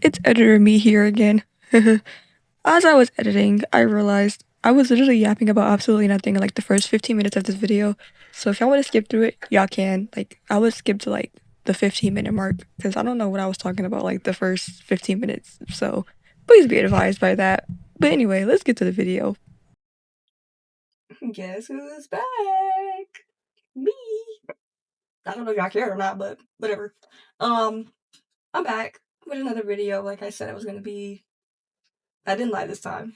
It's editor me here again. As I was editing, I realized I was literally yapping about absolutely nothing in like the first 15 minutes of this video. So if y'all want to skip through it, y'all can. Like, I would skip to like the 15-minute mark because I don't know what I was talking about like the first 15 minutes. So please be advised by that. But anyway, let's get to the video. Guess who's back? Me. I don't know if y'all care or not, but whatever. I'm back with another video. Like I said, I was gonna be. I didn't lie this time.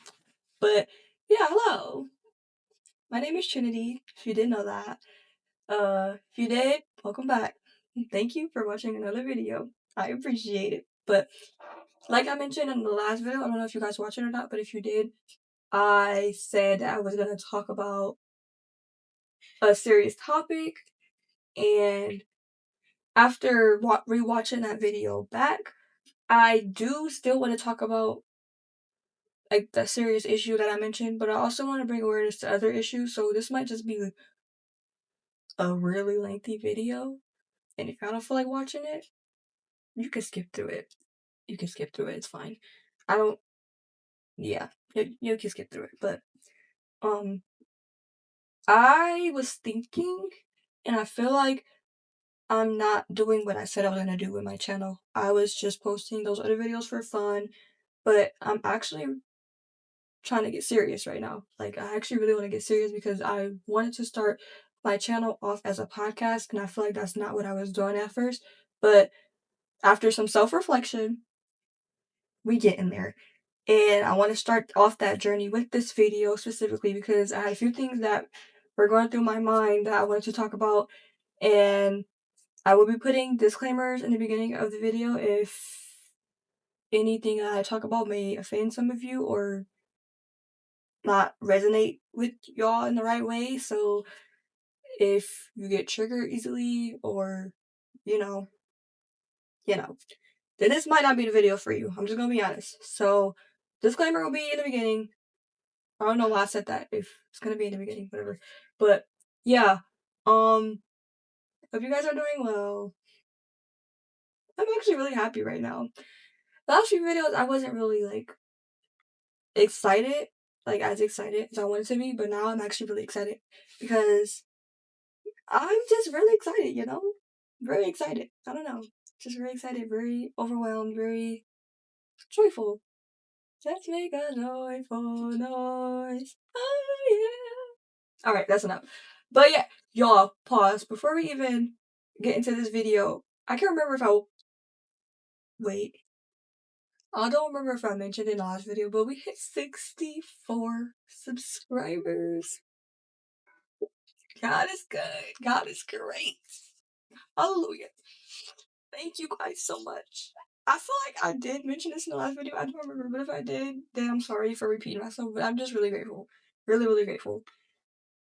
But yeah, hello. My name is Trinity, if you didn't know that. If you did, welcome back. Thank you for watching another video. I appreciate it. But like I mentioned in the last video, I don't know if you guys watched it or not, but if you did, I said I was gonna talk about a serious topic, and after rewatching that video back, I do still want to talk about like the serious issue that I mentioned, but I also want to bring awareness to other issues. So this might just be a really lengthy video, and if I don't feel like watching it, you can skip through it. You can skip through it. It's fine. I don't. Yeah, you can skip through it. But um, I was thinking, and I feel like I'm not doing what I said I was gonna do with my channel. I was just posting those other videos for fun, but I'm actually trying to get serious right now. Like, I actually really want to get serious because I wanted to start my channel off as a podcast, and I feel like that's not what I was doing at first. But after some self-reflection, we get in there. And I want to start off that journey with this video specifically because I had a few things that were going through my mind that I wanted to talk about, and I will be putting disclaimers in the beginning of the video if anything that I talk about may offend some of you or not resonate with y'all in the right way. So if you get triggered easily or, you know, you know, then this might not be the video for you. I'm just gonna be honest. So disclaimer will be in the beginning. I don't know why I said that. If it's gonna be in the beginning, whatever. But yeah, hope you guys are doing well. I'm actually really happy right now. The last few videos, I wasn't really like excited, like as excited as I wanted to be, but now I'm actually really excited because I'm just really excited, very excited. I don't know, just very excited, very overwhelmed, very joyful. Let's make a joyful noise. Oh yeah. All right, that's enough. But yeah, y'all, pause before we even get into this video. I can't remember if wait. I don't remember if I mentioned in the last video, but we hit 64 subscribers. God is good. God is great. Hallelujah. Thank you guys so much. I feel like I did mention this in the last video. I don't remember, but if I did, then I'm sorry for repeating myself. But I'm just really grateful. Really, really grateful.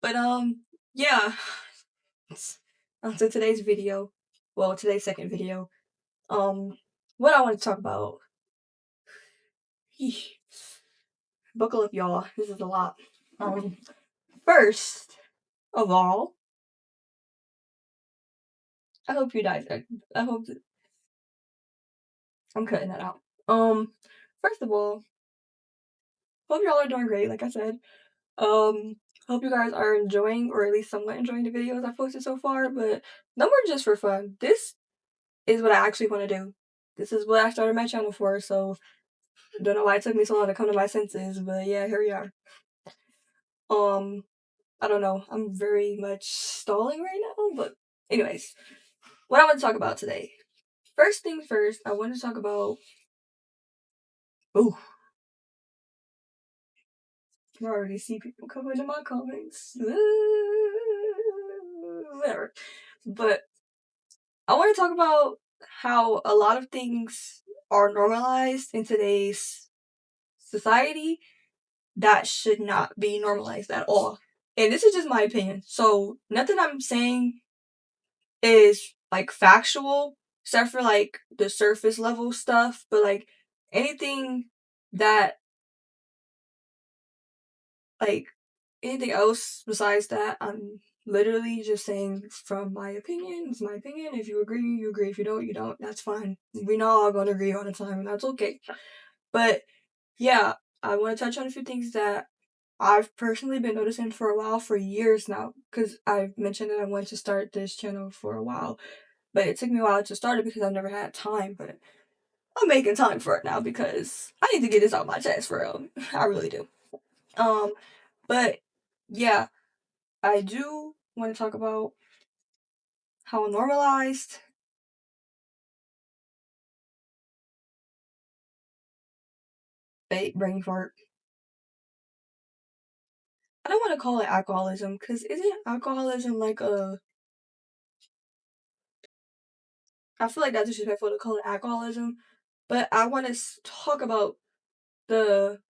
But yeah. So today's video, well, today's second video, what I want to talk about. Buckle up, y'all. This is a lot. First of all, I hope you guys. I hope I'm cutting that out. First of all, hope y'all are doing great. Like I said, hope you guys are enjoying, or at least somewhat enjoying the videos I've posted so far. But no more just for fun. This is what I actually want to do. This is what I started my channel for. So don't know why it took me so long to come to my senses, but yeah, here we are. I don't know. I'm very much stalling right now, but anyways, what I want to talk about today. First things first, I want to talk about. Ooh, I already see people coming in my comments. Whatever. But I want to talk about how a lot of things are normalized in today's society that should not be normalized at all. And this is just my opinion. So nothing I'm saying is like factual, except for like the surface level stuff, but like anything that like anything else besides that, I'm literally just saying from my opinion, it's my opinion. If you agree, you agree. If you don't, you don't. That's fine. We're not all gonna agree all the time, and that's okay. But yeah, I want to touch on a few things that I've personally been noticing for a while, for years now, because I've mentioned that I wanted to start this channel for a while, but it took me a while to start it because I've never had time, but I'm making time for it now because I need to get this out my chest for real. I really do. Um, but yeah, I do want to talk about how normalized brain fart. I don't want to call it alcoholism because isn't alcoholism like a? I feel like that's disrespectful to call it alcoholism, but I want to talk about the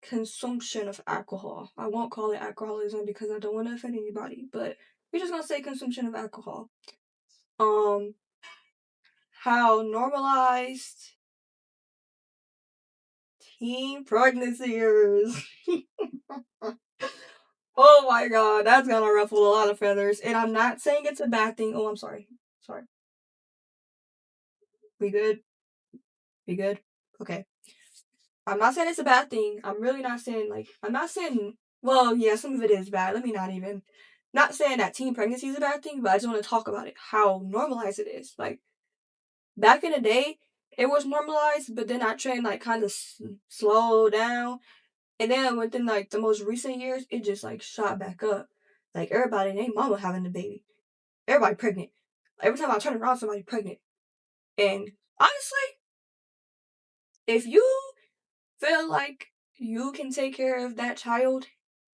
consumption of alcohol. I won't call it alcoholism because I don't want to offend anybody, but we're just gonna say consumption of alcohol. Um, how normalized teen pregnancy is. Oh my god, that's gonna ruffle a lot of feathers. And I'm not saying it's a bad thing. Oh, I'm sorry. Sorry. We good? We good? Okay. I'm not saying it's a bad thing. I'm really not saying, like, I'm not saying, well, yeah, some of it is bad. Let me not even. Not saying that teen pregnancy is a bad thing, but I just want to talk about it, how normalized it is. Like, back in the day, it was normalized, but then that trend, like, kind of slowed down. And then within, like, the most recent years, it just, like, shot back up. Like, everybody and their mama having a baby. Everybody pregnant. Every time I turn around, somebody pregnant. And honestly, if you feel like you can take care of that child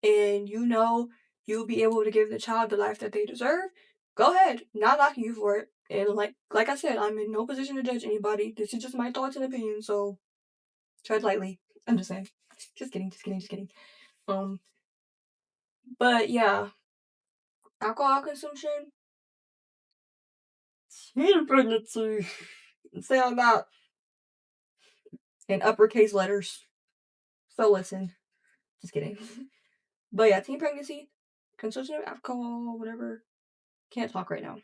and you know you'll be able to give the child the life that they deserve, go ahead. Not knocking you for it. And like I said, I'm in no position to judge anybody. This is just my thoughts and opinions, so tread lightly. I'm just saying. Just kidding, just kidding, just kidding. Um, but yeah, alcohol consumption, teen pregnancy. Say all that in uppercase letters. So listen. Just kidding. But yeah, teen pregnancy, consumption of alcohol, whatever. Can't talk right now.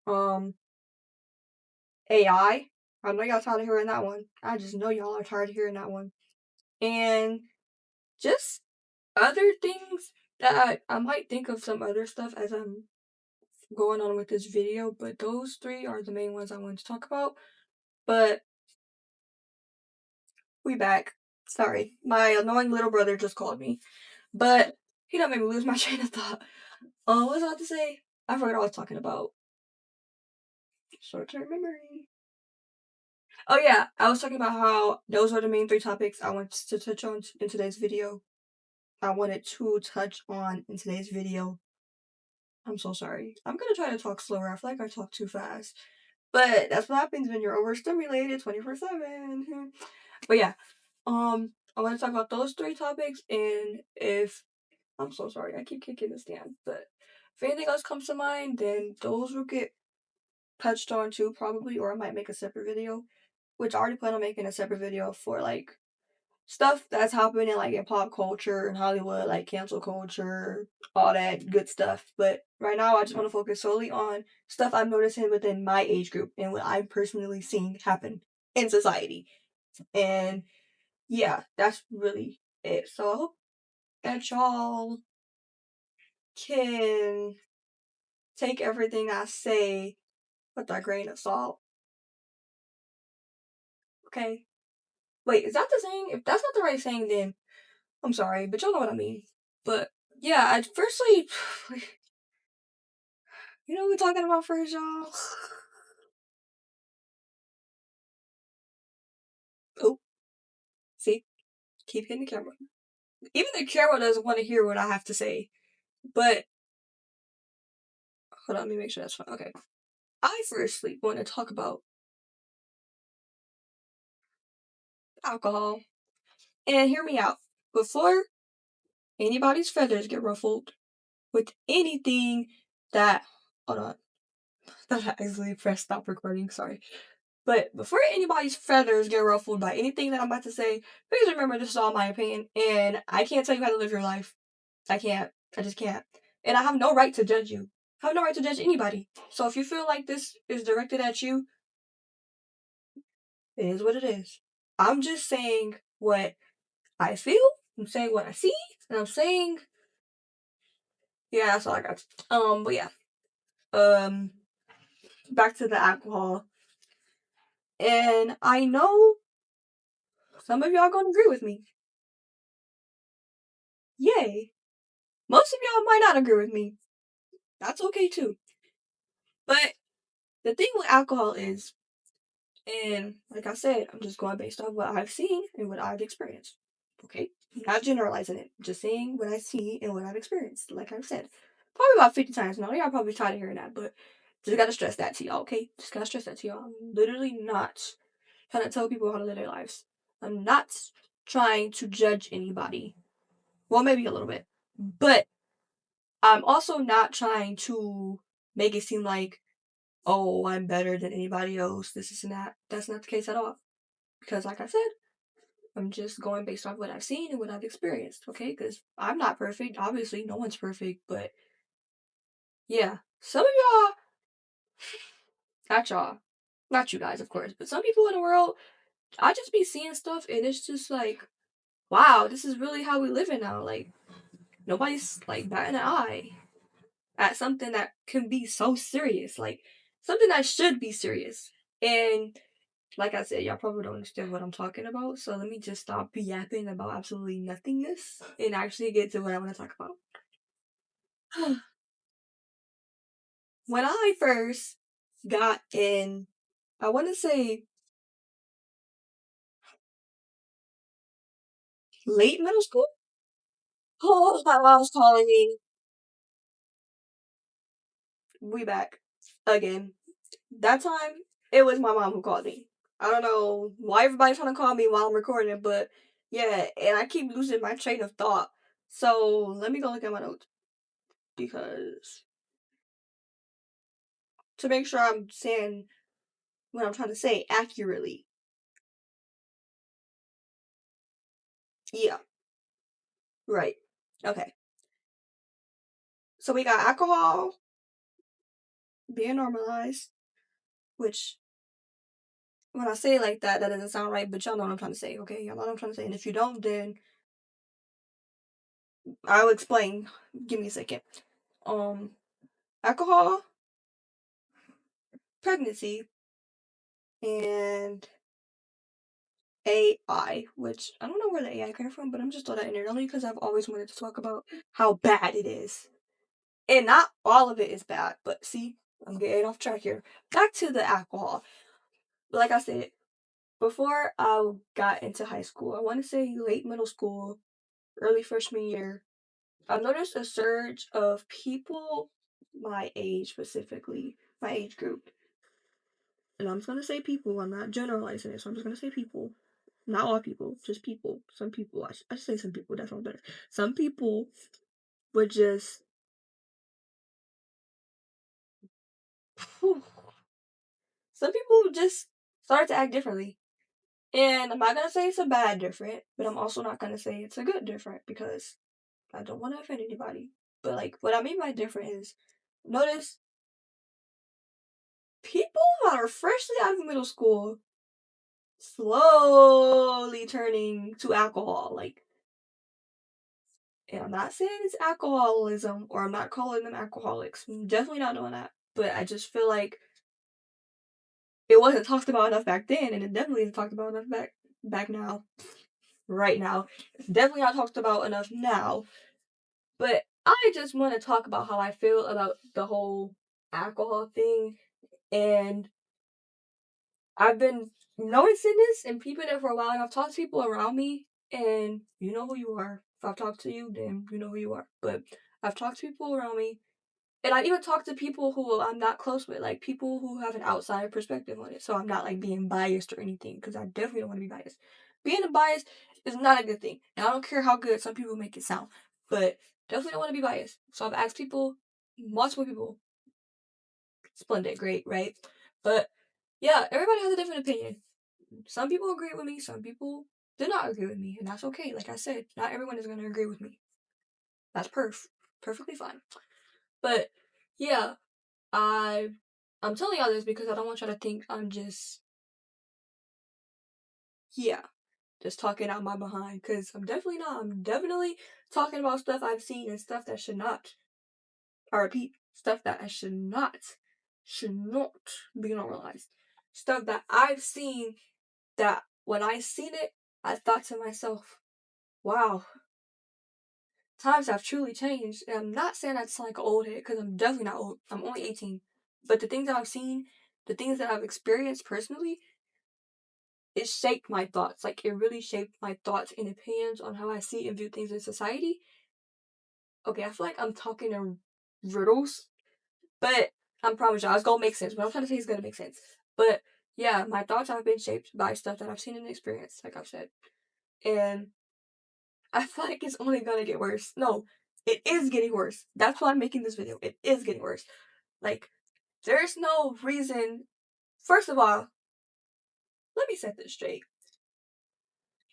Um, AI. I know y'all tired of hearing that one. I just know y'all are tired of hearing that one. And just other things that I might think of some other stuff as I'm going on with this video, but those three are the main ones I wanted to talk about. But we back. Sorry, my annoying little brother just called me, but he don't make me lose my train of thought. What was I about to say? I forgot what I was talking about. Short-term memory. Oh yeah, I was talking about how those are the main three topics I wanted to touch on in today's video. I wanted to touch on in today's video. I'm so sorry. I'm gonna try to talk slower. I feel like I talk too fast. But that's what happens when you're overstimulated 24/7. But yeah, I want to talk about those three topics, and if I'm so sorry, I keep kicking the stand, but if anything else comes to mind, then those will get touched on too, probably, or I might make a separate video, which I already plan on making a separate video for like stuff that's happening like in pop culture and Hollywood, like cancel culture, all that good stuff. But right now, I just want to focus solely on stuff I'm noticing within my age group and what I'm personally seeing happen in society. And yeah, that's really it. So I hope that y'all can take everything I say with a grain of salt. Okay? Wait, is that the saying? If that's not the right saying, then I'm sorry, but y'all know what I mean. But yeah, I firstly, you know what we're talking about first, y'all? Oh, see? Keep hitting the camera. Even the camera doesn't want to hear what I have to say. But, hold on, let me make sure that's fine. Okay. I firstly want to talk about alcohol. And hear me out. Before anybody's feathers get ruffled with anything that. Hold on. I actually pressed stop recording, sorry. But before anybody's feathers get ruffled by anything that I'm about to say, please remember this is all my opinion, and I can't tell you how to live your life. I can't. I just can't. And I have no right to judge you. have no right to judge anybody. So if you feel like this is directed at you, it is what it is. I'm just saying what I feel. I'm saying what I see, and I'm saying, yeah, that's all I got. But yeah, um, back to the alcohol, and I know some of y'all gonna agree with me. Yay! Most of y'all might not agree with me. That's okay too. But the thing with alcohol is, and like I said, I'm just going based off what I've seen and what I've experienced. Okay? Not generalizing it, just saying what I see and what I've experienced. Like I've said, probably about 50 times now. Y'all probably tired of hearing that, but just gotta stress that to y'all, okay? Just gotta stress that to y'all. I'm literally not trying to tell people how to live their lives. I'm not trying to judge anybody. Well, maybe a little bit. But I'm also not trying to make it seem like, oh, I'm better than anybody else, this and that. That's not the case at all. Because, like I said, I'm just going based off what I've seen and what I've experienced, okay? Because I'm not perfect. Obviously, no one's perfect. But yeah, some of y'all, not y'all, not you guys, of course, but some people in the world, I just be seeing stuff and it's just like, wow, this is really how we living now. Like, nobody's like batting an eye at something that can be so serious. Like, something that should be serious. And like I said, y'all probably don't understand what I'm talking about, so let me just stop yapping about absolutely nothingness and actually get to what I want to talk about. When I first got in, I want to say late middle school. Oh, my mom's calling me. We back again. That time, it was my mom who called me. I don't know why everybody's trying to call me while I'm recording, but yeah, and I keep losing my train of thought. So let me go look at my notes because to make sure I'm saying what I'm trying to say accurately. Yeah, right. Okay. So we got alcohol being normalized, which when I say it like that, that doesn't sound right, but y'all know what I'm trying to say, okay? Y'all know what I'm trying to say. And if you don't, then I'll explain. Give me a second. Um, Alcohol, pregnancy, and AI, which I don't know where the AI came from, but I'm just throwing that in there only because I've always wanted to talk about how bad it is. And not all of it is bad, but see, I'm getting off track here. Back to the alcohol. Like I said, before I got into high school, I want to say late middle school, early freshman year, I noticed a surge of people my age specifically, my age group. And I'm just going to say people, I'm not generalizing it, so I'm just going to say people. Not all people, just people. Some people, I should say some people, that sounds better. Some people would just, whew, some people just start to act differently. And I'm not going to say it's a bad different, but I'm also not going to say it's a good different because I don't want to offend anybody. But like, what I mean by different is, notice people that are freshly out of middle school slowly turning to alcohol. Like, and I'm not saying it's alcoholism or I'm not calling them alcoholics. I'm definitely not doing that. But I just feel like it wasn't talked about enough back then, and it definitely isn't talked about enough back now. Right now, it's definitely not talked about enough now. But I just want to talk about how I feel about the whole alcohol thing. And I've been noticing this and peeping it for a while. And I've talked to people around me, and you know who you are. If I've talked to you, then you know who you are. But I've talked to people around me, and I even talk to people who I'm not close with, like people who have an outside perspective on it. So I'm not like being biased or anything, because I definitely don't want to be biased. Being biased is not a good thing. And I don't care how good some people make it sound, but definitely don't want to be biased. So I've asked people, multiple people, splendid, great, right? But yeah, everybody has a different opinion. Some people agree with me, some people do not agree with me, and that's okay. Like I said, not everyone is going to agree with me. That's perfectly fine. But yeah, I'm telling y'all this because I don't want y'all to think I'm just, yeah, just talking out my behind, because I'm definitely not. I'm definitely talking about stuff I've seen and stuff that should not, I repeat, stuff that I should not be normalized. Stuff that I've seen that when I seen it, I thought to myself, wow, times have truly changed. And I'm not saying that's like an old head, because I'm definitely not old. I'm only 18. But the things that I've seen, the things that I've experienced personally, it shaped my thoughts. Like, it really shaped my thoughts and opinions on how I see and view things in society. Okay, I feel like I'm talking in riddles, but I promise y'all, it's gonna make sense. What I'm trying to say is gonna make sense. But yeah, my thoughts have been shaped by stuff that I've seen and experienced, like I've said. And I feel like it's only gonna get worse. No, it is getting worse. That's why I'm making this video. It is getting worse. Like, there's no reason. First of all, let me set this straight.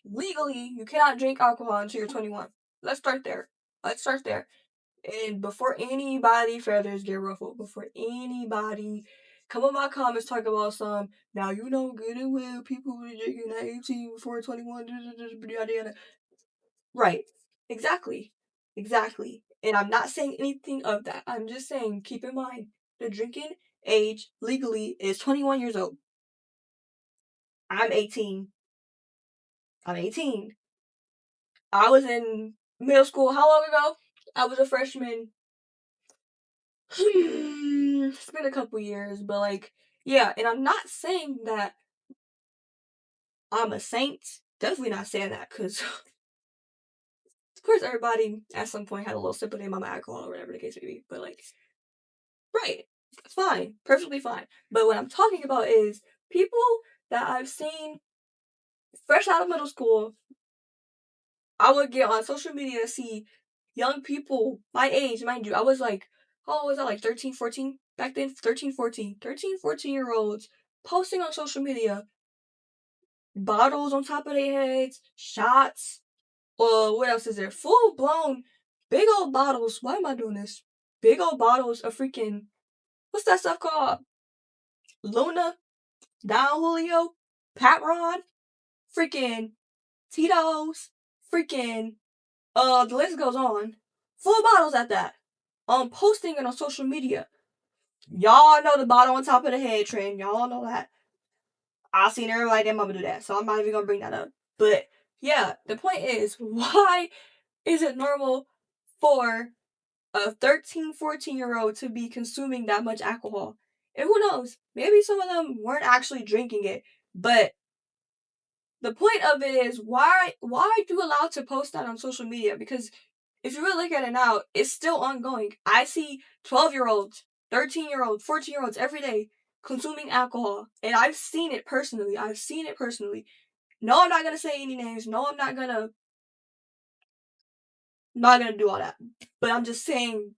Legally, you cannot drink alcohol until you're 21. Let's start there. Let's start there. And before anybody feathers get ruffled, before anybody come on my comments talk about some, now you know good and well people were drinking at 18 before 21, yada yada. Right. Exactly. Exactly. And I'm not saying anything of that. I'm just saying keep in mind the drinking age legally is 21 years old. I'm 18. I'm 18. I was in middle school how long ago? I was a freshman. It's been a couple years, but like, yeah, and I'm not saying that I'm a saint. Definitely not saying that, because of course everybody at some point had a little sip of their mama alcohol or whatever the case may be. But like, right, fine, perfectly fine. But what I'm talking about is people that I've seen fresh out of middle school. I would get on social media, see young people my age, mind you. I was like, how old was I? Like 13, 14 back then? 13, 14. 13, 14-year olds posting on social media, bottles on top of their heads, shots. What else is there? Full blown, big old bottles. Why am I doing this? Big old bottles of freaking, what's that stuff called? Luna, Don Julio, Pat Ron, freaking Tito's, freaking, the list goes on. Full bottles at that. Posting it on social media. Y'all know the bottle on top of the head trend. Y'all know that. I've seen everybody and mama do that, so I'm not even gonna bring that up. But yeah, the point is, why is it normal for a 13, 14-year-old to be consuming that much alcohol? And who knows? Maybe some of them weren't actually drinking it, but the point of it is, why do you allow to post that on social media? Because if you really look at it now, it's still ongoing. I see 12-year-olds, 13-year-olds, 14-year-olds every day consuming alcohol, and I've seen it personally. No, I'm not gonna say any names. No, I'm not gonna do all that. But I'm just saying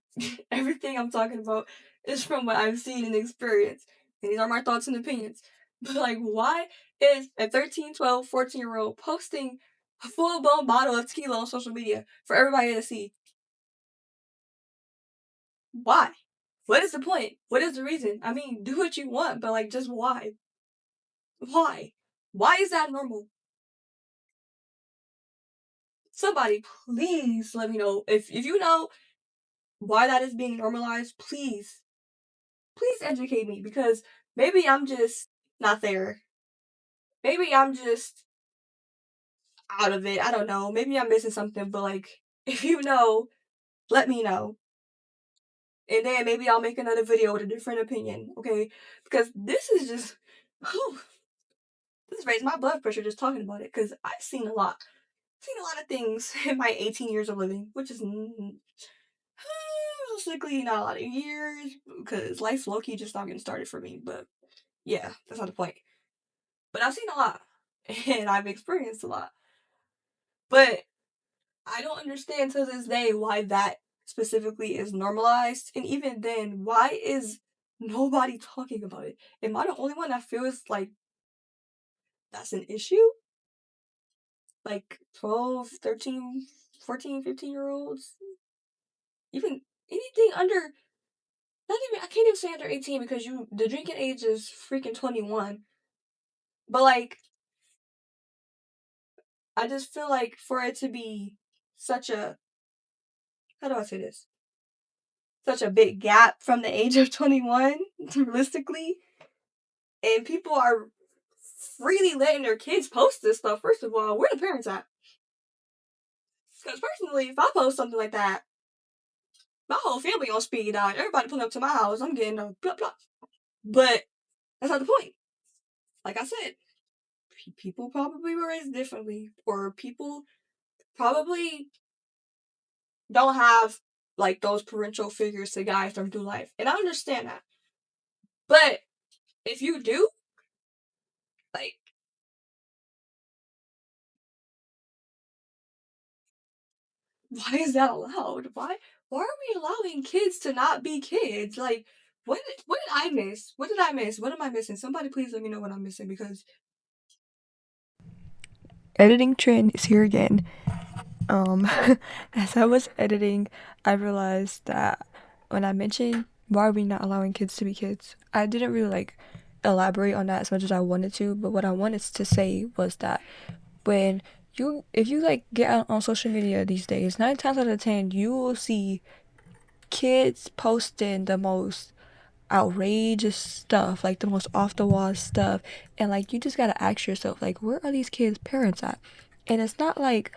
everything I'm talking about is from what I've seen and experienced. And these are my thoughts and opinions. But like, why is a 13, 12, 14-year-old posting a full blown bottle of tequila on social media for everybody to see? Why? What is the point? What is the reason? I mean, do what you want, but like, just why? Why? Why is that normal? Somebody, please let me know. If you know why that is being normalized, please educate me, because maybe I'm just not there. Maybe I'm just out of it. I don't know. Maybe I'm missing something, but like, if you know, let me know. And then maybe I'll make another video with a different opinion, okay? Because this is just, whew, this raised my blood pressure just talking about it, because I've seen a lot. I've seen a lot of things in my 18 years of living, which is realistically not a lot of years, because life's low-key just not getting started for me. But yeah, that's not the point. But I've seen a lot, and I've experienced a lot. But I don't understand to this day why that specifically is normalized. And even then, why is nobody talking about it? Am I the only one that feels like that's an issue? Like 12, 13, 14, 15-year olds? Even anything under not even, I can't even say under 18 because the drinking age is freaking 21. But like, I just feel like for it to be such a, how do I say this? Such a big gap from the age of 21, realistically, and people are freely letting their kids post this stuff. First of all, where the parents at? Because personally, if I post something like that, my whole family on speed dial. Everybody pulling up to my house. I'm getting a blah blah. But that's not the point. Like I said, people probably were raised differently, or people probably don't have like those parental figures to guide them through life. And I understand that. But if you do, like, why is that allowed? Why are we allowing kids to not be kids? Like, what did I miss? What did I miss? What am I missing? Somebody please let me know what I'm missing, because editing trend is here again. As I was editing, I realized that when I mentioned why are we not allowing kids to be kids, I didn't really like elaborate on that as much as I wanted to, but what I wanted to say was that when if you like get out on social media these days, 9 times out of 10 you will see kids posting the most outrageous stuff, like the most off the wall stuff, and like you just gotta ask yourself, like, where are these kids' parents at? And it's not like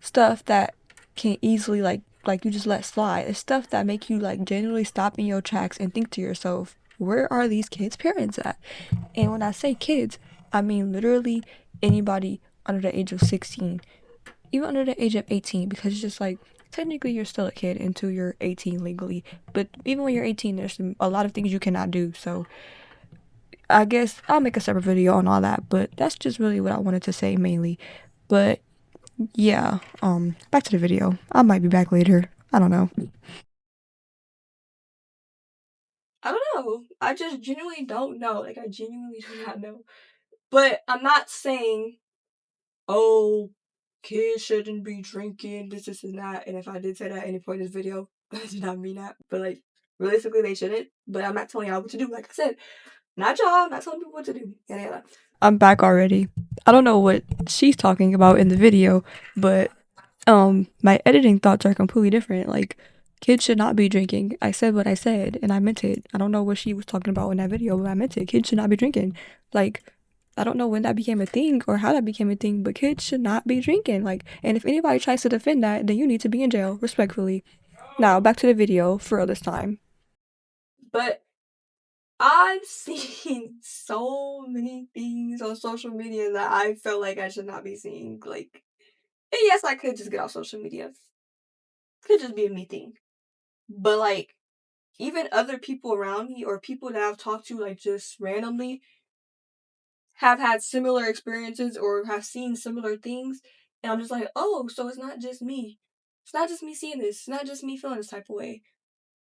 stuff that can easily like you just let slide. It's stuff that make you like genuinely stop in your tracks and think to yourself, where are these kids' parents at? And when I say kids, I mean literally anybody under the age of 16, even under the age of 18, because it's just like technically you're still a kid until you're 18 legally, but even when you're 18 there's a lot of things you cannot do. So I guess I'll make a separate video on all that, but that's just really what I wanted to say mainly. But yeah, back to the video. I might be back later, I don't know. I don't know, I just genuinely don't know. Like, I genuinely do not know. But I'm not saying, oh, kids shouldn't be drinking, this, and that. And if I did say that at any point in this video, I did not mean that. But like, realistically, they shouldn't. But I'm not telling y'all what to do. Like I said, not y'all. I'm not telling people what to do. Yada yada. I'm back already. I don't know what she's talking about in the video, but my editing thoughts are completely different. Like, kids should not be drinking. I said what I said, and I meant it. I don't know what she was talking about in that video, but I meant it. Kids should not be drinking. Like, I don't know when that became a thing or how that became a thing, but kids should not be drinking. Like, and if anybody tries to defend that, then you need to be in jail, respectfully. Now, back to the video for all this time. But I've seen so many things on social media that I felt like I should not be seeing. Like, and yes, I could just get off social media. Could just be a me thing. But like, even other people around me or people that I've talked to like just randomly have had similar experiences or have seen similar things, and I'm just like, oh, so it's not just me. It's not just me seeing this. It's not just me feeling this type of way.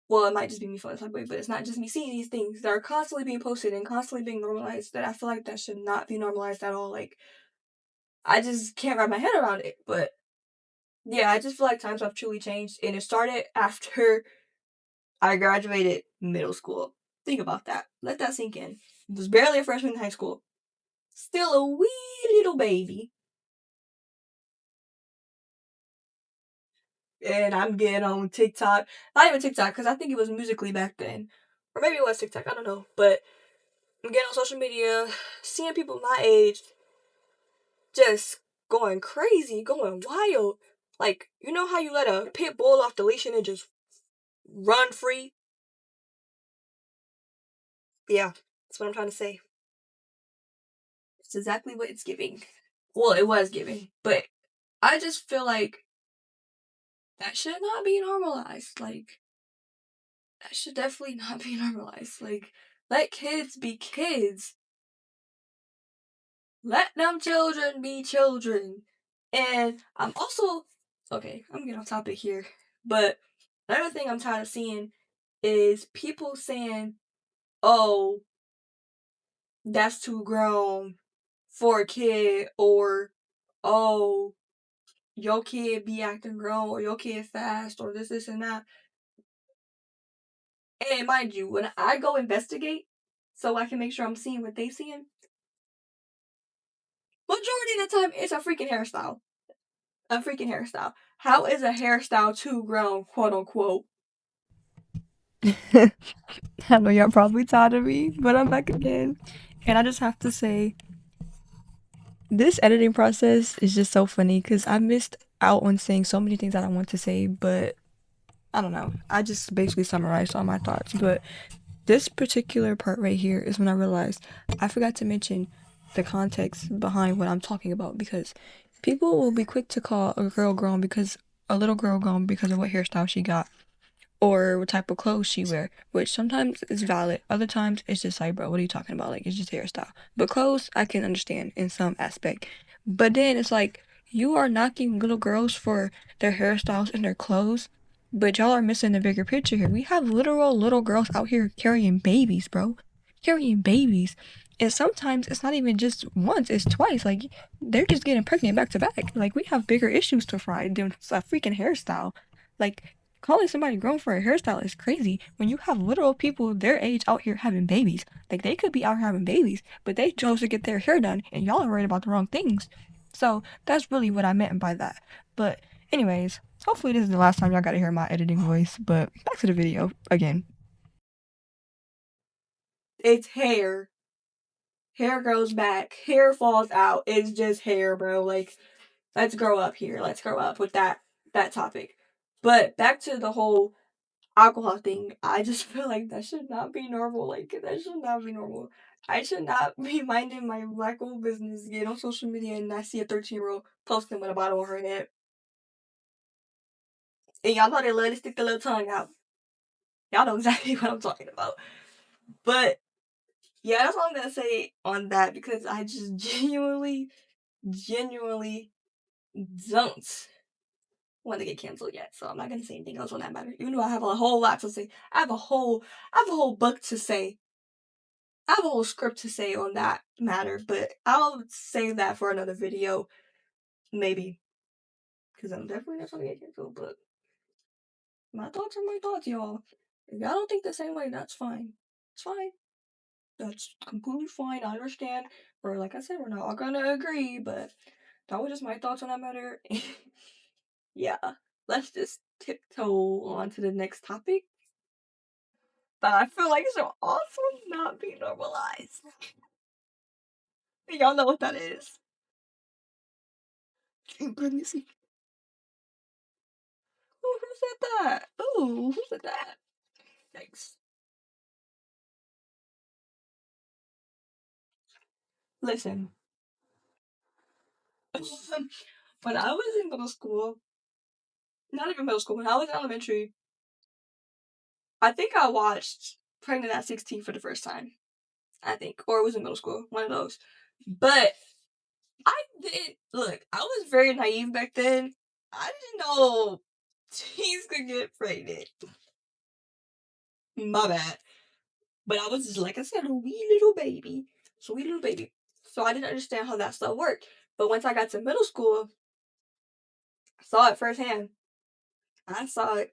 Well, it might just be me feeling this type of way, but it's not just me seeing these things that are constantly being posted and constantly being normalized, that I feel like that should not be normalized at all. Like, I just can't wrap my head around it. But yeah, I just feel like times have truly changed, and it started after I graduated middle school. Think about that. Let that sink in. I was barely a freshman in high school. Still a wee little baby. And I'm getting on TikTok. Not even TikTok, because I think it was Musically back then. Or maybe it was TikTok, I don't know. But I'm getting on social media, seeing people my age just going crazy, going wild. Like, you know how you let a pit bull off the leash and it just run free? Yeah, that's what I'm trying to say. It's exactly what it's giving. Well, it was giving. But I just feel like that should not be normalized. Like, that should definitely not be normalized. Like, let kids be kids. Let them children be children. And I'm also, okay, I'm getting off topic here, but another thing I'm tired of seeing is people saying, oh, that's too grown for a kid, or oh, your kid be acting grown, or your kid fast, or this, and that. And mind you, when I go investigate, so I can make sure I'm seeing what they seeing, majority of the time it's a freaking hairstyle. A freaking hairstyle. How is a hairstyle too grown, quote unquote? I know y'all probably tired of me, but I'm back again. And I just have to say, this editing process is just so funny because I missed out on saying so many things that I want to say, but I don't know. I just basically summarized all my thoughts. But this particular part right here is when I realized I forgot to mention the context behind what I'm talking about, because people will be quick to call a girl grown because a little girl grown because of what hairstyle she got or what type of clothes she wear, which sometimes is valid. Other times it's just like, bro, what are you talking about? Like, it's just hairstyle. But clothes, I can understand in some aspect. But then it's like, you are knocking little girls for their hairstyles and their clothes, but y'all are missing the bigger picture here. We have literal little girls out here carrying babies, bro. Carrying babies. And sometimes it's not even just once, it's twice. Like, they're just getting pregnant back to back. Like, we have bigger issues to fight than a freaking hairstyle. Like, calling somebody grown for a hairstyle is crazy when you have literal people their age out here having babies. Like, they could be out here having babies, but they chose to get their hair done, and y'all are worried about the wrong things. So that's really what I meant by that. But anyways, hopefully this is the last time y'all got to hear my editing voice. But back to the video again. It's hair. Hair grows back. Hair falls out. It's just hair, bro. Like, let's grow up here. Let's grow up with that topic. But back to the whole alcohol thing. I just feel like that should not be normal. Like, that should not be normal. I should not be minding my black old business, get on social media, and I see a 13-year-old posting with a bottle on her head. And y'all know they love to stick their little tongue out. Y'all know exactly what I'm talking about. But yeah, that's all I'm gonna say on that, because I just genuinely don't want to get canceled yet. So I'm not gonna say anything else on that matter. Even though I have a whole lot to say. I have a whole book to say. I have a whole script to say on that matter, but I'll save that for another video, maybe. Because I'm definitely not gonna get canceled, but my thoughts are my thoughts, y'all. If y'all don't think the same way, that's fine. It's fine. That's completely fine. I understand. Or like I said, we're not all gonna agree, but that was just my thoughts on that matter. Yeah. Let's just tiptoe on to the next topic. But I feel like it should also not be normalized. Y'all know what that is. Pregnancy. Oh, who said that? Oh, who said that? Thanks. Listen, when I was in middle school, not even middle school, when I was in elementary, I think I watched Pregnant at 16 for the first time. I think. Or it was in middle school, one of those. But I didn't look, I was very naive back then. I didn't know teens could get pregnant. My bad. But I was just, like I said, a wee little baby. Sweet little baby. So I didn't understand how that stuff worked. But once I got to middle school, I saw it firsthand. I saw it.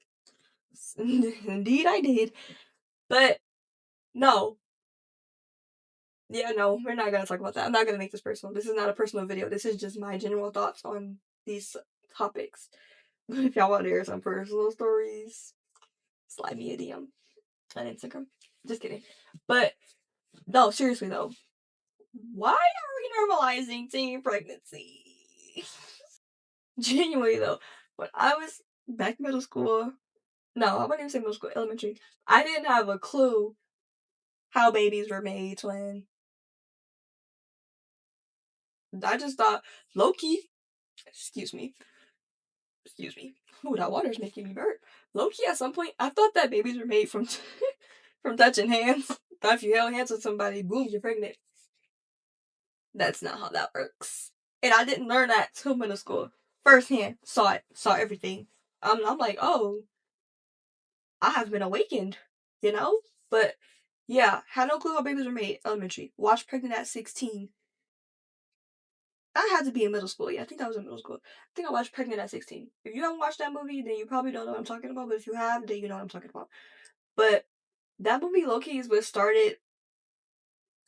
Indeed, I did. But no. Yeah, no, we're not gonna talk about that. I'm not gonna make this personal. This is not a personal video. This is just my general thoughts on these topics. If y'all want to hear some personal stories, slide me a DM on Instagram. Just kidding. But no, seriously though, why are we normalizing teen pregnancy? Genuinely though, when I was back in middle school, no, I wouldn't even say middle school, elementary, I didn't have a clue how babies were made, twin. I just thought, low key, excuse me, excuse me. Ooh, that water's making me burp. Low key, at some point, I thought that babies were made from from touching hands. Thought if you held hands with somebody, boom, you're pregnant. That's not how that works. And I didn't learn that till middle school. Firsthand, saw it, saw everything. I'm like, oh, I have been awakened, you know? But yeah, had no clue how babies were made. Elementary. Watched Pregnant at 16. I had to be in middle school. Yeah, I think that was in middle school. I think I watched Pregnant at 16. If you haven't watched that movie, then you probably don't know what I'm talking about. But if you have, then you know what I'm talking about. But that movie low-key is what started,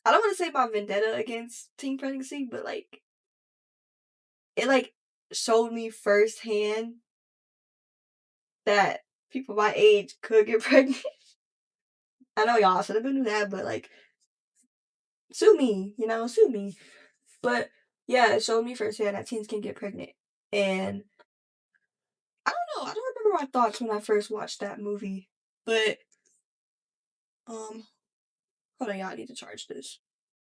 I don't want to say my vendetta against teen pregnancy, but like it like showed me firsthand that people my age could get pregnant. I know y'all should have been doing that, but like sue me, sue me. But yeah, it showed me firsthand that teens can get pregnant. And I don't know, I don't remember my thoughts when I first watched that movie. But hold on, y'all, I need to charge this.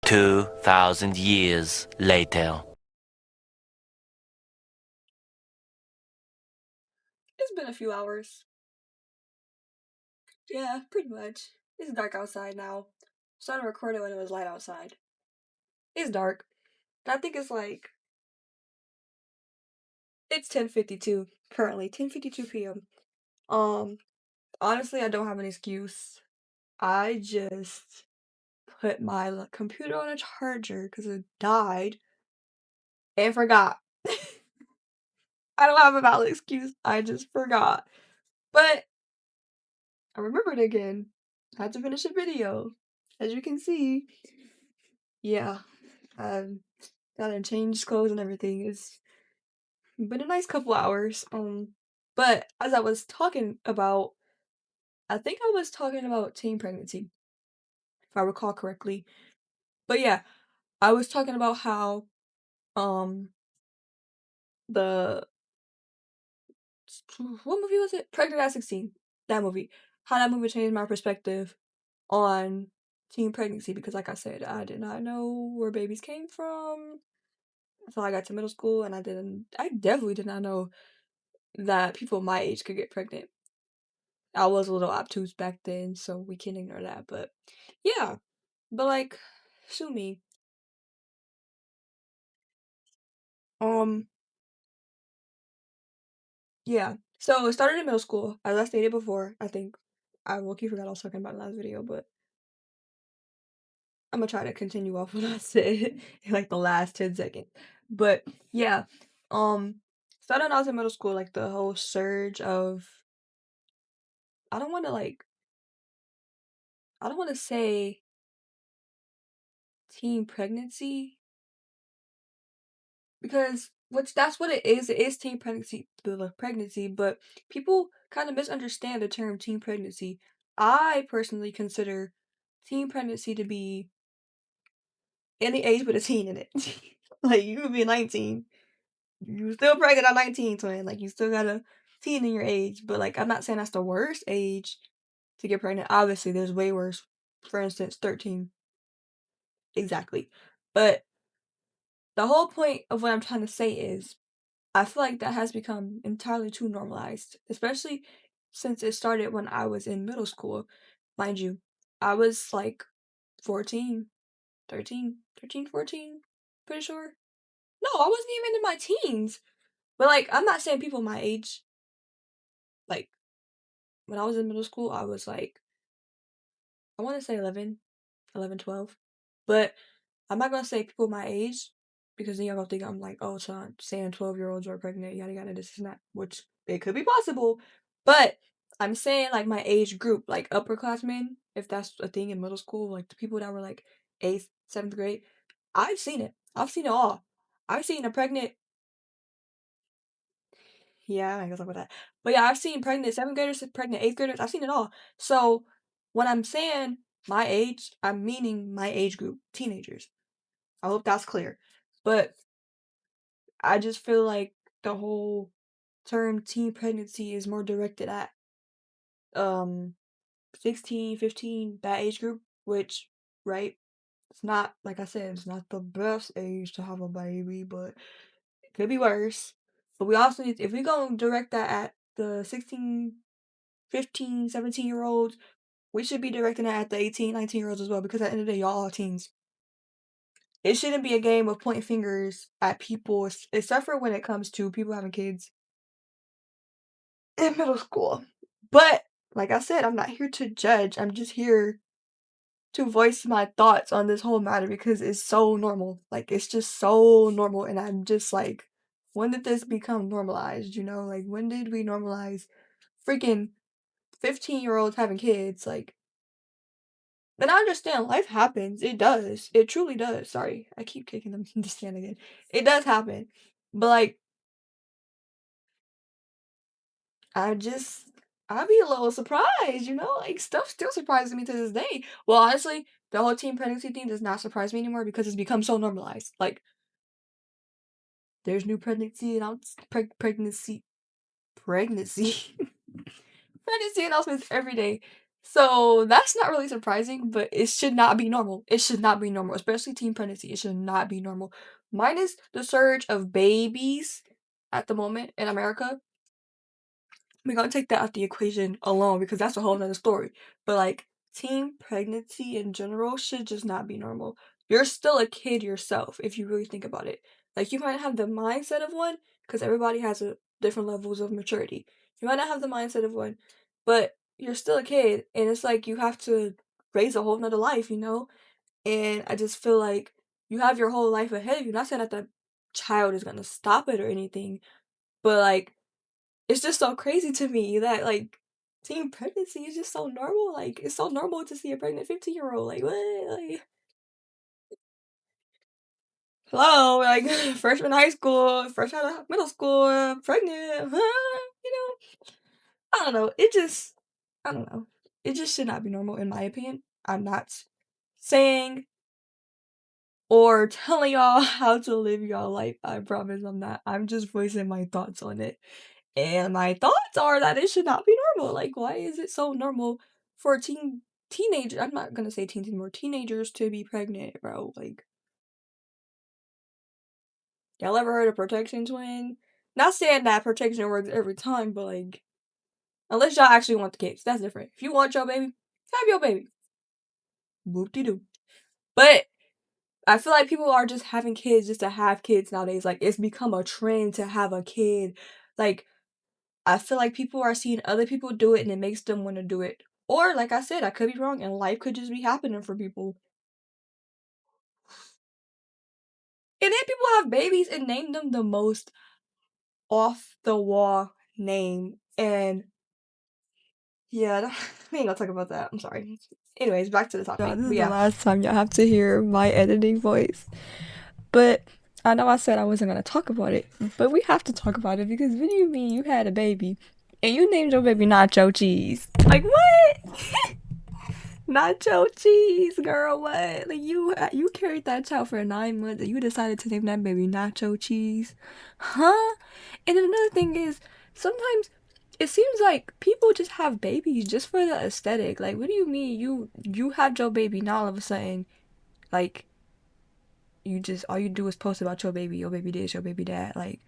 2,000 years later. It's been a few hours. Yeah, pretty much. It's dark outside now. Started recording when it was light outside. It's dark. I think it's like it's 10:52 currently, 10:52 p.m. Um, honestly, I don't have an excuse. I just put my computer on a charger because it died and forgot. I don't have a valid excuse. I just forgot. But I remembered again. I had to finish a video. As you can see. Yeah. Um gotta change clothes and everything. It's been a nice couple hours. But as I was talking about, I think I was talking about teen pregnancy, if I recall correctly. But yeah, I was talking about how um the what movie was it? Pregnant at 16. That movie. How that movie changed my perspective on teen pregnancy because like I said, I did not know where babies came from until I got to middle school and I definitely did not know that people my age could get pregnant. I was a little obtuse back then, so we can ignore that. But yeah. But like sue me. Um yeah. So it started in middle school, as I stated before. I think I low-key forgot I was talking about in the last video, but I'm gonna try to continue off what I said in like the last 10 seconds. But yeah, um, starting when I was in middle school, like the whole surge of I don't want to like I don't want to say teen pregnancy because which that's what it is. It is teen pregnancy, the pregnancy, but people kind of misunderstand the term teen pregnancy. I personally consider teen pregnancy to be any age with a teen in it. Like you could be 19. You still pregnant at 19, twin. Like you still got a teen in your age. But like I'm not saying that's the worst age to get pregnant. Obviously, there's way worse. For instance, 13. Exactly. But the whole point of what I'm trying to say is I feel like that has become entirely too normalized, especially since it started when I was in middle school. Mind you, I was like 14, 13, 13, 14, pretty sure. No, I wasn't even in my teens. But like, I'm not saying people my age, like, when I was in middle school, I was like, I want to say 11, 11, 12. But I'm not going to say people my age because then y'all gonna think I'm like, oh, so I'm saying 12-year-olds are pregnant, yada yada, this and that, which it could be possible. But I'm saying like my age group, like upperclassmen, if that's a thing in middle school, like the people that were like 8th, 7th grade, I've seen it. I've seen it all. I've seen a pregnant. Yeah, I guess I'll with that. But yeah, I've seen pregnant 7th graders, pregnant 8th graders. I've seen it all. So when I'm saying my age, I'm meaning my age group, teenagers. I hope that's clear. But I just feel like the whole term teen pregnancy is more directed at um 16, 15, that age group, which, right, it's not, like I said, it's not the best age to have a baby, but it could be worse. But we also need, if we go direct that at the 16, 15, 17-year-olds, we should be directing that at the 18, 19-year-olds as well, because at the end of the day, y'all are teens. It shouldn't be a game of pointing fingers at people, except for when it comes to people having kids in middle school. But like I said, I'm not here to judge. I'm just here to voice my thoughts on this whole matter because it's so normal. Like it's just so normal and I'm just like when did this become normalized, you know? Like when did we normalize freaking 15-year-olds having kids? Like And I understand life happens. It does. It truly does. Sorry, I keep kicking them in the stand again. It does happen. But like I just I'd be a little surprised, like stuff still surprises me to this day. Well, honestly, the whole teen pregnancy thing does not surprise me anymore because it's become so normalized. Like there's new pregnancy announced pregnancy pregnancy announcements every day. So that's not really surprising, but it should not be normal. It should not be normal, especially teen pregnancy. It should not be normal. Minus the surge of babies at the moment in America, we're gonna take that out the equation alone because that's a whole nother story. But like teen pregnancy in general should just not be normal. You're still a kid yourself if you really think about it. Like you might have the mindset of one because everybody has a different levels of maturity. You might not have the mindset of one, but you're still a kid and it's like you have to raise a whole nother life. And I just feel like you have your whole life ahead of you. Not saying that the child is gonna stop it or anything, but like it's just so crazy to me that, like, teen pregnancy is just so normal, like, it's so normal to see a pregnant 15-year-old, like, what? Like, hello? Like, freshman high school, fresh out of middle school, pregnant, huh? You know? I don't know, I don't know. It just should not be normal in my opinion. I'm not saying or telling y'all how to live y'all life, I promise I'm not. I'm just voicing my thoughts on it. And my thoughts are that it should not be normal. Like, why is it so normal for teenagers? I'm not gonna say teens anymore. Teenagers to be pregnant, bro. Like, y'all ever heard of protection twin? Not saying that protection works every time, but like, unless y'all actually want the kids, that's different. If you want your baby, have your baby. Whoop de doo. But I feel like people are just having kids just to have kids nowadays. Like, it's become a trend to have a kid. Like, I feel like people are seeing other people do it and it makes them want to do it. Or, like I said, I could be wrong and life could just be happening for people. And then people have babies and name them the most off the wall name. And yeah, we ain't gonna talk about that. I'm sorry. Anyways, back to the topic. This But is the yeah. last time y'all have to hear my editing voice. But I know I said I wasn't gonna talk about it, but we have to talk about it because what do you mean you had a baby and you named your baby Nacho Cheese? Like what? Nacho Cheese, girl. What? Like you carried that child for 9 months and you decided to name that baby Nacho Cheese, huh? And then another thing is sometimes it seems like people just have babies just for the aesthetic. Like, what do you mean you had your baby now all of a sudden, like you just all you do is post about your baby this, your baby that. Like,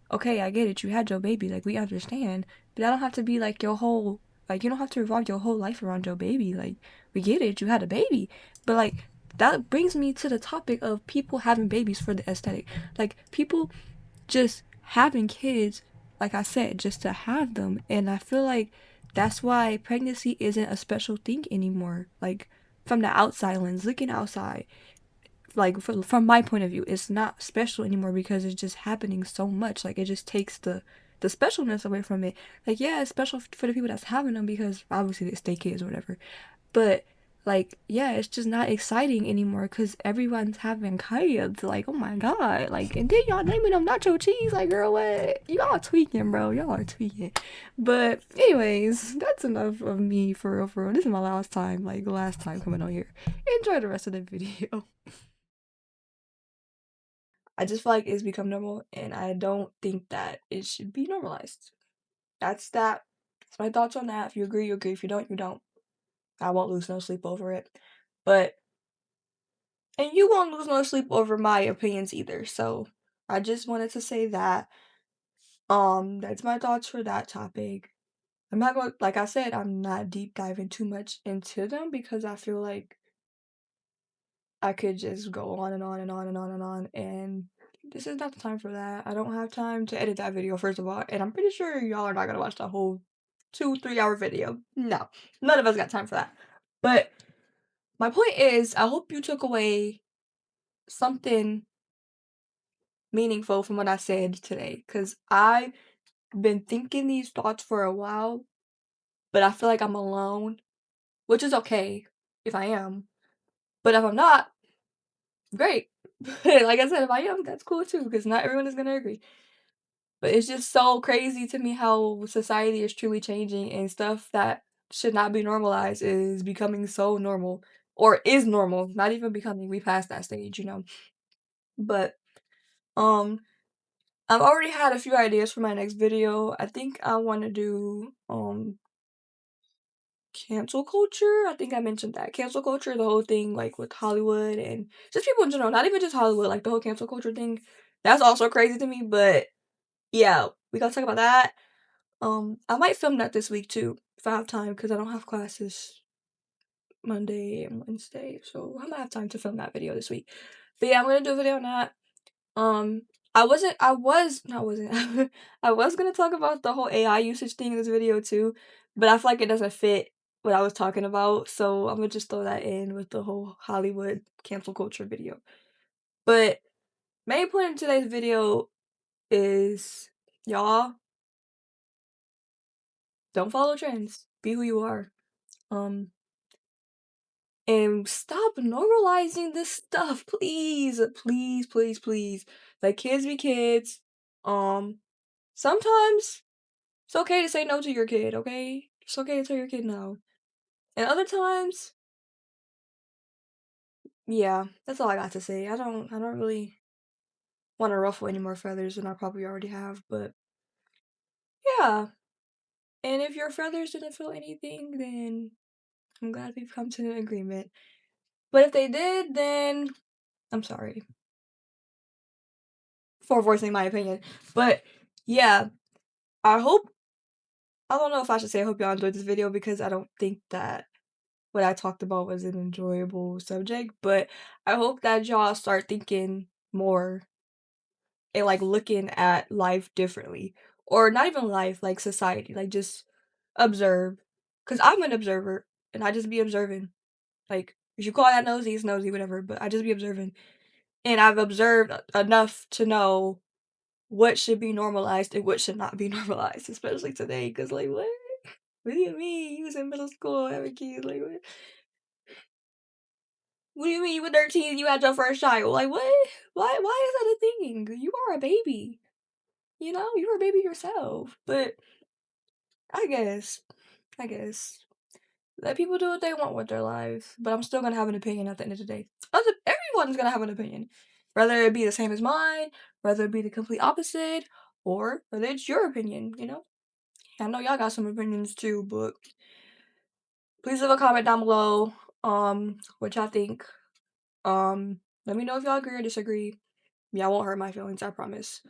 okay, I get it, you had your baby, like we understand, but that don't have to be like your whole like you don't have to revolve your whole life around your baby. Like, we get it, you had a baby, but like that brings me to the topic of people having babies for the aesthetic. Like people just having kids, like I said, just to have them. And I feel like that's why pregnancy isn't a special thing anymore. Like from the outside lens, looking outside, like from my point of view, it's not special anymore because it's just happening so much. Like it just takes the specialness away from it. Like yeah, it's special for the people that's having them because obviously it's their kids or whatever. But like yeah, it's just not exciting anymore because everyone's having kids. Like oh my god, like and then y'all naming them nacho cheese. Like girl, what? Y'all tweaking, bro. Y'all are tweaking. But anyways, that's enough of me for real. For real. This is my last time, like last time coming on here. Enjoy the rest of the video. I just feel like it's become normal and I don't think that it should be normalized. That's that. That's my thoughts on that. If you agree, you agree. If you don't, you don't. I won't lose no sleep over it. But and you won't lose no sleep over my opinions either. So I just wanted to say that. That's my thoughts for that topic. I'm not going like I said, I'm not deep diving too much into them because I feel like I could just go on and on and on and on and on and this is not the time for that. I don't have time to edit that video first of all, and I'm pretty sure y'all are not gonna watch the whole 2-3 hour video. No. None of us got time for that. But my point is I hope you took away something meaningful from what I said today. Cause I've been thinking these thoughts for a while, but I feel like I'm alone, which is okay. if I am. But if I'm not, great. Like I said, if I am, that's cool too, because not everyone is gonna agree. But it's just so crazy to me how society is truly changing and stuff that should not be normalized is becoming so normal. Or is normal, not even becoming. We passed that stage, you know. But um I've already had a few ideas for my next video. I think I wanna do cancel culture. I think I mentioned that. Cancel culture, the whole thing like with Hollywood and just people in general, not even just Hollywood, like the whole cancel culture thing. That's also crazy to me, but yeah, we gotta talk about that. I might film that this week too, if I have time, because I don't have classes Monday and Wednesday, so I might have time to film that video this week. But yeah, I'm gonna do a video on that. Um, I wasn't, I was, not wasn't, I was gonna talk about the whole AI usage thing in this video too, but I feel like it doesn't fit what I was talking about, so I'm gonna just throw that in with the whole Hollywood cancel culture video. But main point in today's video is, y'all, don't follow trends. Be who you are. Um, and stop normalizing this stuff, please. Please, please, please. Like, kids be kids. Sometimes it's okay to say no to your kid, okay? It's okay to tell your kid no. And other times, yeah, that's all I got to say. I don't really want to ruffle any more feathers than I probably already have, but yeah. And if your feathers didn't feel anything, then I'm glad we've come to an agreement. But if they did, then I'm sorry for voicing my opinion. But yeah, I hope, I don't know if I should say I hope y'all enjoyed this video because I don't think that what I talked about was an enjoyable subject, but I hope that y'all start thinking more and like looking at life differently. Or not even life, like society, like just observe. Cause I'm an observer and I just be observing. Like, if you call that nosy, it's nosy, whatever, but I just be observing. And I've observed enough to know what should be normalized and what should not be normalized, especially today. Cause like, what? What do you mean? You was in middle school having kids, like what? What do you mean you were 13 you had your first child? Like what? Why is that a thing? You are a baby. You know, you were a baby yourself. But I guess. I guess. Let people do what they want with their lives. But I'm still gonna have an opinion at the end of the day. Everyone's gonna have an opinion. Whether it be the same as mine, whether it be the complete opposite, or whether it's your opinion, you know? I know y'all got some opinions too, but please leave a comment down below. What y'all think. Let me know if y'all agree or disagree. Y'all won't hurt my feelings, I promise.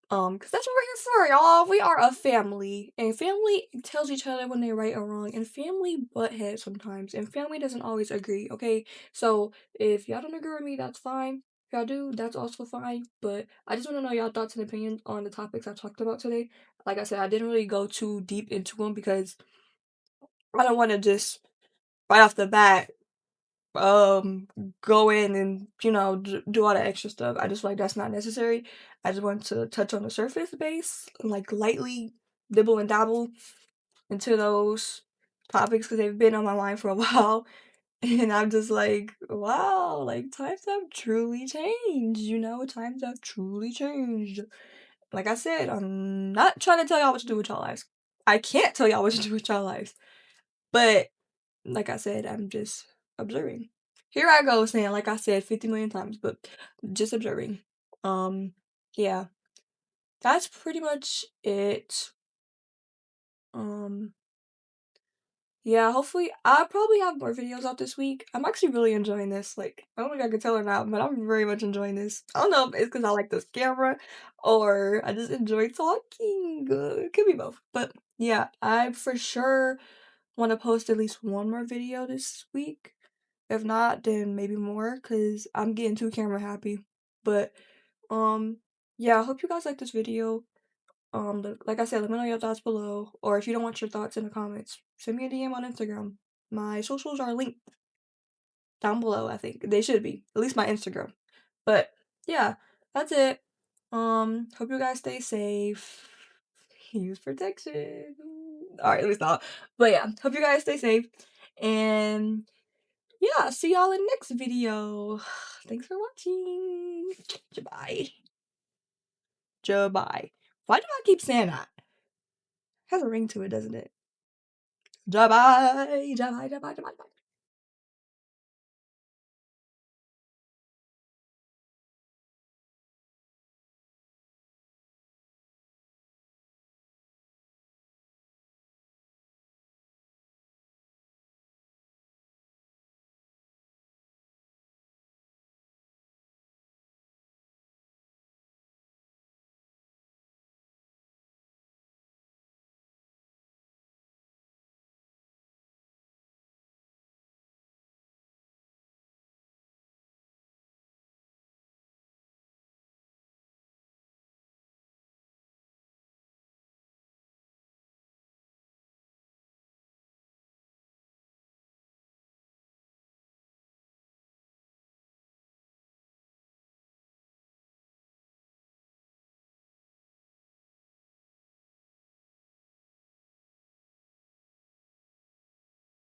Cause that's what we're here for, y'all. We are a family, and family tells each other when they're right or wrong, and family butt heads sometimes, and family doesn't always agree, okay? So if y'all don't agree with me, that's fine. If y'all do, that's also fine. But I just want to know y'all thoughts and opinions on the topics I talked about today. Like I said, I didn't really go too deep into them because I don't want to just right off the bat go in and do all the extra stuff. I just feel like that's not necessary. I just want to touch on the surface base, like lightly dibble and dabble into those topics because they've been on my mind for a while. And I'm just like, wow, like times have truly changed, times have truly changed. Like I said, I'm not trying to tell y'all what to do with y'all lives. I can't tell y'all what to do with y'all lives. But like I said, I'm just observing. Here I go saying, like I said 50 million times, but just observing. Yeah, that's pretty much it. Um, yeah, hopefully, I'll probably have more videos out this week. I'm actually really enjoying this. Like, I don't think I can tell or not, but I'm very much enjoying this. I don't know if it's because I like this camera or I just enjoy talking. It could be both. But yeah, I for sure want to post at least one more video this week. If not, then maybe more, because I'm getting too camera happy. But, yeah, I hope you guys like this video. Like I said, let me know your thoughts below. Or if you don't want your thoughts in the comments, send me a DM on Instagram. My socials are linked down below, I think. They should be. At least my Instagram. But, yeah, that's it. Hope you guys stay safe. Use protection. Alright, at least not. But yeah, hope you guys stay safe. And yeah, see y'all in the next video. Thanks for watching. Goodbye. Goodbye. Why do I keep saying that? Has a ring to it, doesn't it? Goodbye. Goodbye. Goodbye. Goodbye.